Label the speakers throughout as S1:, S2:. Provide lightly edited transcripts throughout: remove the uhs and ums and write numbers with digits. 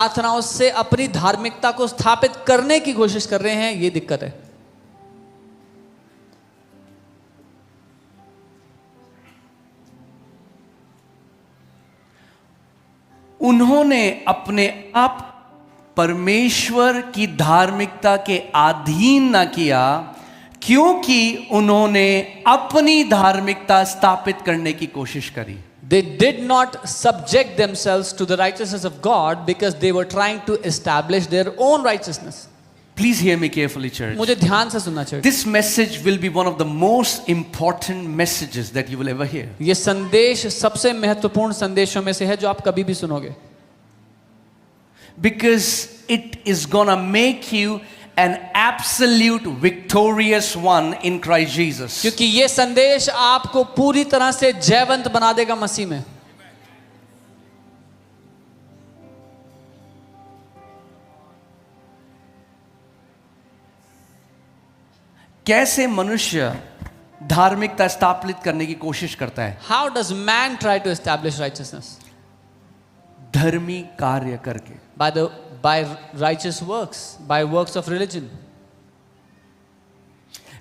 S1: प्रार्थनाओं से अपनी धार्मिकता को स्थापित करने की कोशिश कर रहे हैं, ये दिक्कत है।
S2: उन्होंने अपने आप परमेश्वर की धार्मिकता के अधीन ना किया, क्योंकि उन्होंने अपनी धार्मिकता स्थापित करने की कोशिश करी।
S1: They did not subject themselves to the righteousness of God because they were trying to establish their own righteousness.
S2: Please hear me carefully, church.
S1: मुझे ध्यान से सुनना चाहिए।
S2: This message will be one of the most important messages that you will ever hear.
S1: ये संदेश सबसे महत्वपूर्ण संदेशों में से है जो आप कभी भी सुनोगे।
S2: Because it is gonna make you an absolute victorious one in Christ Jesus.
S1: क्योंकि ये संदेश आपको पूरी तरह से जयवंत बना देगा मसीह में।
S2: कैसे मनुष्य धार्मिकता स्थापित करने की कोशिश करता है?
S1: How does man try to establish righteousness?
S2: धर्मी कार्य करके,
S1: by righteous works, by works of religion.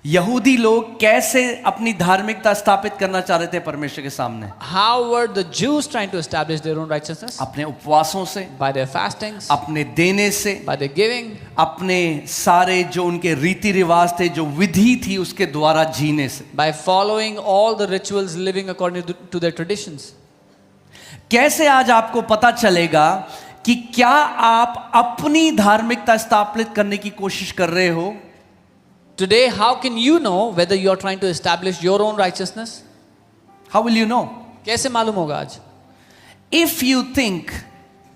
S2: यहूदी लोग कैसे अपनी धार्मिकता स्थापित करना चाह रहे थे परमेश्वर के सामने?
S1: How were the Jews trying to establish their own righteousness?
S2: अपने उपवासों से,
S1: By their fastings,
S2: अपने देने से,
S1: by their giving,
S2: अपने सारे जो उनके रीति रिवाज थे, जो विधि थी, उसके द्वारा जीने से।
S1: by following all the rituals, living according to their traditions.
S2: कैसे आज आपको पता चलेगा कि क्या आप अपनी धार्मिकता स्थापित करने की कोशिश कर रहे हो?
S1: Today, how can you know whether you are trying to establish your own righteousness?
S2: How will you know?
S1: कैसे मालूम होगा आज?
S2: If you think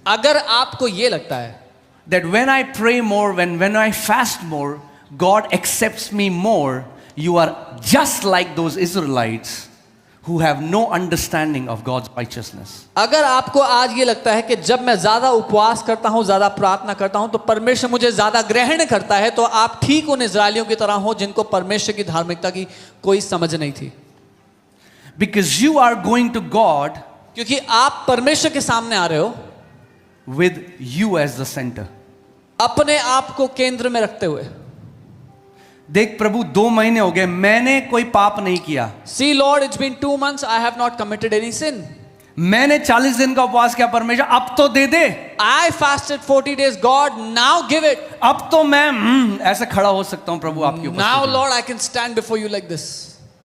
S1: अगर आपको ये लगता है
S2: that when I pray more, when I fast more, God accepts me more, you are just like those Israelites who have no understanding of God's righteousness.
S1: अगर आपको आज ये लगता है कि जब मैं ज्यादा उपवास करता हूं, ज्यादा प्रार्थना करता हूं, तो परमेश्वर मुझे ज्यादा ग्रहण करता है, तो आप ठीक उन इजरायलियों की तरह हो जिनको परमेश्वर की धार्मिकता की कोई समझ नहीं थी।
S2: Because you are going to God,
S1: क्योंकि आप परमेश्वर के सामने आ रहे हो
S2: with you as the center.
S1: अपने आप को केंद्र में रखते हुए।
S2: देख प्रभु, 2 महीने हो गए, मैंने कोई पाप नहीं किया।
S1: See Lord, it's been 2 months, I have not committed any sin.
S2: मैंने 40 दिन का उपवास किया, परमेश्वर अब तो दे दे।
S1: I fasted 40 days, God, now give it.
S2: अब तो मैं ऐसे खड़ा हो सकता हूं प्रभु आपके ऊपर।
S1: Now Lord, I can stand before you like this.